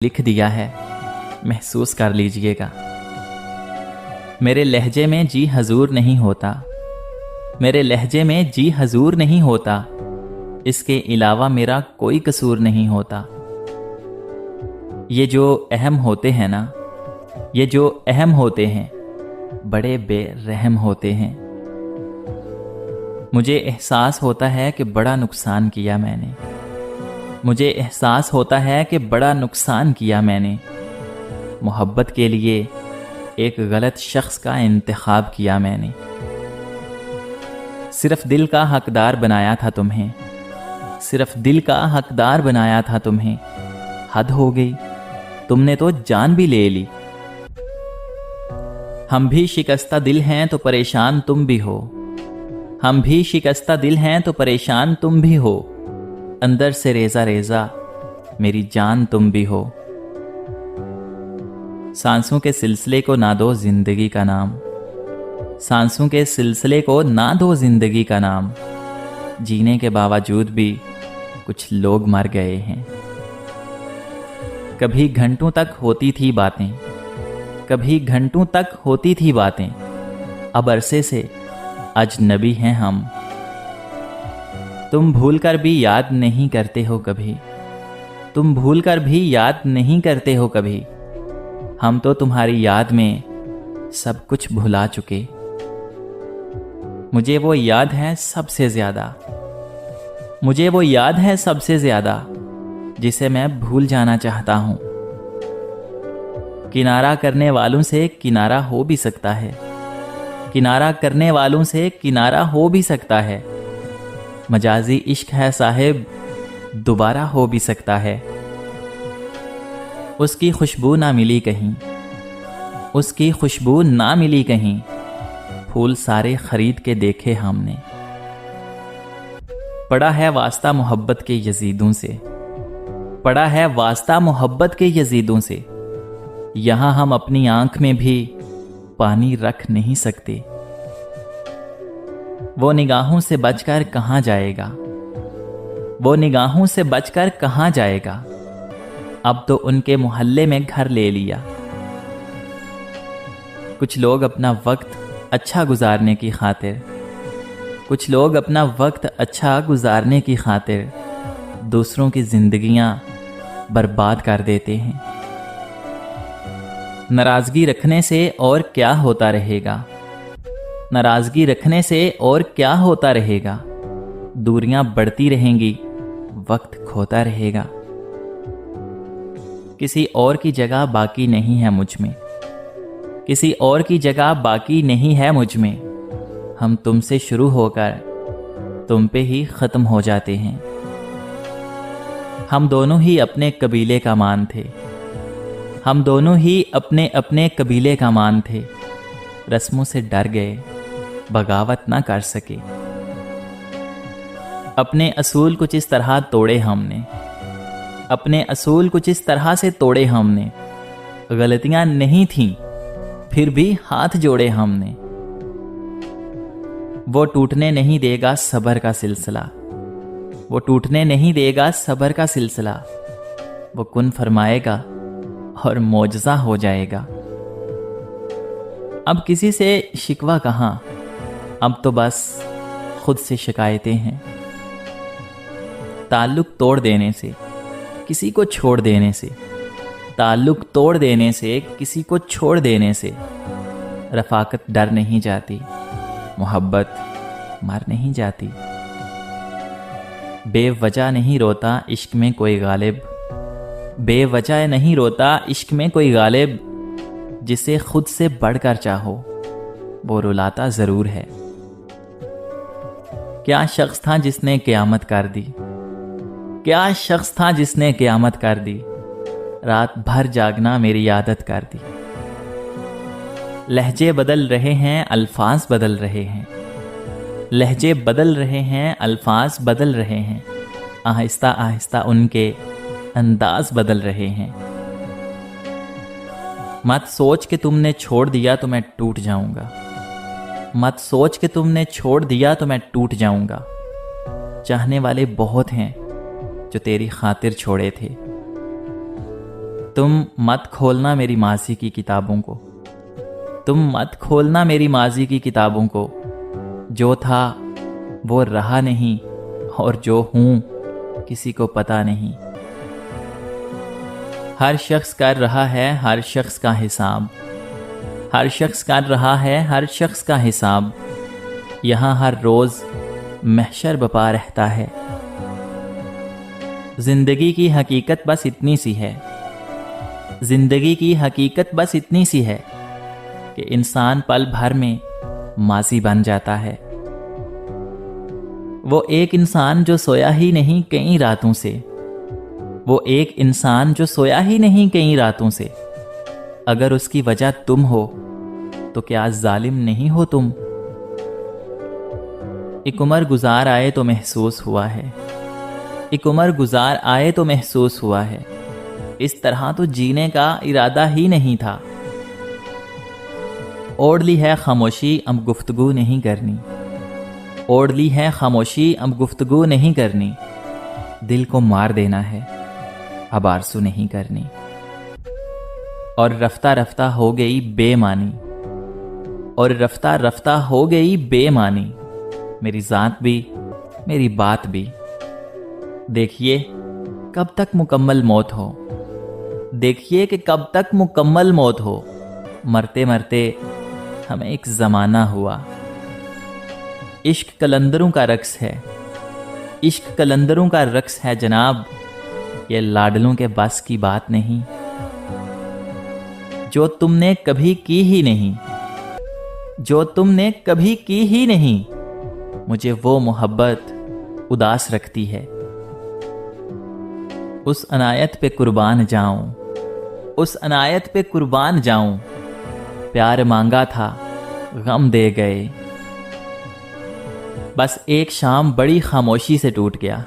لکھ دیا ہے، محسوس کر لیجئے گا۔ میرے لہجے میں جی حضور نہیں ہوتا، میرے لہجے میں جی حضور نہیں ہوتا، اس کے علاوہ میرا کوئی قصور نہیں ہوتا۔ یہ جو اہم ہوتے ہیں نا، یہ جو اہم ہوتے ہیں، بڑے بے رحم ہوتے ہیں۔ مجھے احساس ہوتا ہے کہ بڑا نقصان کیا میں نے، مجھے احساس ہوتا ہے کہ بڑا نقصان کیا میں نے، محبت کے لیے ایک غلط شخص کا انتخاب کیا میں نے۔ صرف دل کا حقدار بنایا تھا تمہیں، صرف دل کا حقدار بنایا تھا تمہیں، حد ہو گئی، تم نے تو جان بھی لے لی۔ ہم بھی شکستہ دل ہیں تو پریشان تم بھی ہو، ہم بھی شکستہ دل ہیں تو پریشان تم بھی ہو، اندر سے ریزہ ریزہ میری جان تم بھی ہو۔ سانسوں کے سلسلے کو نہ دو زندگی کا نام، سانسوں کے سلسلے کو نہ دو زندگی کا نام، جینے کے باوجود بھی کچھ لوگ مر گئے ہیں۔ کبھی گھنٹوں تک ہوتی تھی باتیں، کبھی گھنٹوں تک ہوتی تھی باتیں، اب عرصے سے اجنبی ہیں ہم۔ تم بھول کر بھی یاد نہیں کرتے ہو کبھی، تم بھول کر بھی یاد نہیں کرتے ہو کبھی، ہم تو تمہاری یاد میں سب کچھ بھلا چکے۔ مجھے وہ یاد ہے سب سے زیادہ، مجھے وہ یاد ہے سب سے زیادہ، جسے میں بھول جانا چاہتا ہوں۔ کنارہ کرنے والوں سے کنارہ ہو بھی سکتا ہے، کنارہ کرنے والوں سے کنارہ ہو بھی سکتا ہے، مجازی عشق ہے صاحب دوبارہ ہو بھی سکتا ہے۔ اس کی خوشبو نہ ملی کہیں، اس کی خوشبو نہ ملی کہیں، پھول سارے خرید کے دیکھے ہم نے۔ پڑا ہے واسطہ محبت کے یزیدوں سے، پڑا ہے واسطہ محبت کے یزیدوں سے، یہاں ہم اپنی آنکھ میں بھی پانی رکھ نہیں سکتے۔ وہ نگاہوں سے بچ کر کہاں جائے گا، وہ نگاہوں سے بچ کر کہاں جائے گا، اب تو ان کے محلے میں گھر لے لیا۔ کچھ لوگ اپنا وقت اچھا گزارنے کی خاطر، کچھ لوگ اپنا وقت اچھا گزارنے کی خاطر دوسروں کی زندگیاں برباد کر دیتے ہیں۔ ناراضگی رکھنے سے اور کیا ہوتا رہے گا، ناراضگی رکھنے سے اور کیا ہوتا رہے گا، دوریاں بڑھتی رہیں گی، وقت کھوتا رہے گا۔ کسی اور کی جگہ باقی نہیں ہے مجھ میں، کسی اور کی جگہ باقی نہیں ہے مجھ میں، ہم تم سے شروع ہو کر تم پہ ہی ختم ہو جاتے ہیں۔ ہم دونوں ہی اپنے قبیلے کا مان تھے، ہم دونوں ہی اپنے اپنے قبیلے کا مان تھے، رسموں سے ڈر گئے، بغاوت نہ کر سکے۔ اپنے اصول کچھ اس طرح توڑے ہم نے، اپنے اصول کچھ اس طرح سے توڑے ہم نے، غلطیاں نہیں تھیں پھر بھی ہاتھ جوڑے ہم نے۔ وہ ٹوٹنے نہیں دے گا صبر کا سلسلہ، وہ ٹوٹنے نہیں دے گا صبر کا سلسلہ، وہ کن فرمائے گا اور معجزہ ہو جائے گا۔ اب کسی سے شکوہ کہاں، اب تو بس خود سے شکایتیں ہیں۔ تعلق توڑ دینے سے، کسی کو چھوڑ دینے سے، تعلق توڑ دینے سے، کسی کو چھوڑ دینے سے، رفاقت ڈر نہیں جاتی، محبت مر نہیں جاتی۔ بے وجہ نہیں روتا عشق میں کوئی غالب، بے وجہ نہیں روتا عشق میں کوئی غالب، جسے خود سے بڑھ کر چاہو وہ رلاتا ضرور ہے۔ کیا شخص تھا جس نے قیامت کر دی، کیا شخص تھا جس نے قیامت کر دی، رات بھر جاگنا میری عادت کر دی۔ لہجے بدل رہے ہیں، الفاظ بدل رہے ہیں، لہجے بدل رہے ہیں، الفاظ بدل رہے ہیں، آہستہ آہستہ ان کے انداز بدل رہے ہیں۔ مت سوچ کہ تم نے چھوڑ دیا تو میں ٹوٹ جاؤں گا، مت سوچ کہ تم نے چھوڑ دیا تو میں ٹوٹ جاؤں گا، چاہنے والے بہت ہیں جو تیری خاطر چھوڑے تھے، تم مت کھولنا میری ماضی کی کتابوں کو، تم مت کھولنا میری ماضی کی کتابوں کو، جو تھا وہ رہا نہیں اور جو ہوں کسی کو پتہ نہیں۔ ہر شخص کر رہا ہے ہر شخص کا حساب، ہر شخص کر رہا ہے ہر شخص کا حساب، یہاں ہر روز محشر بپا رہتا ہے۔ زندگی کی حقیقت بس اتنی سی ہے، زندگی کی حقیقت بس اتنی سی ہے کہ انسان پل بھر میں ماضی بن جاتا ہے۔ وہ ایک انسان جو سویا ہی نہیں کئی راتوں سے، وہ ایک انسان جو سویا ہی نہیں کئی راتوں سے، اگر اس کی وجہ تم ہو تو کیا ظالم نہیں ہو تم؟ ایک عمر گزار آئے تو محسوس ہوا ہے، ایک عمر گزار آئے تو محسوس ہوا ہے، اس طرح تو جینے کا ارادہ ہی نہیں تھا۔ اوڑھ لی ہے خاموشی اب گفتگو نہیں کرنی، اوڑھ لی ہے خاموشی اب گفتگو نہیں کرنی، دل کو مار دینا ہے اب آرزو نہیں کرنی۔ اور رفتہ رفتہ ہو گئی بے معنی، اور رفتہ رفتہ ہو گئی بے معنی، میری ذات بھی میری بات بھی۔ دیکھیے کب تک مکمل موت ہو، دیکھیے کہ کب تک مکمل موت ہو، مرتے مرتے ہمیں ایک زمانہ ہوا۔ عشق قلندروں کا رقص ہے، عشق قلندروں کا رقص ہے جناب، یہ لاڈلوں کے بس کی بات نہیں۔ جو تم نے کبھی کی ہی نہیں، جو تم نے کبھی کی ہی نہیں، مجھے وہ محبت اداس رکھتی ہے۔ اس عنایت پہ قربان جاؤں، اس عنایت پہ قربان جاؤں، پیار مانگا تھا غم دے گئے۔ بس ایک شام بڑی خاموشی سے ٹوٹ گیا،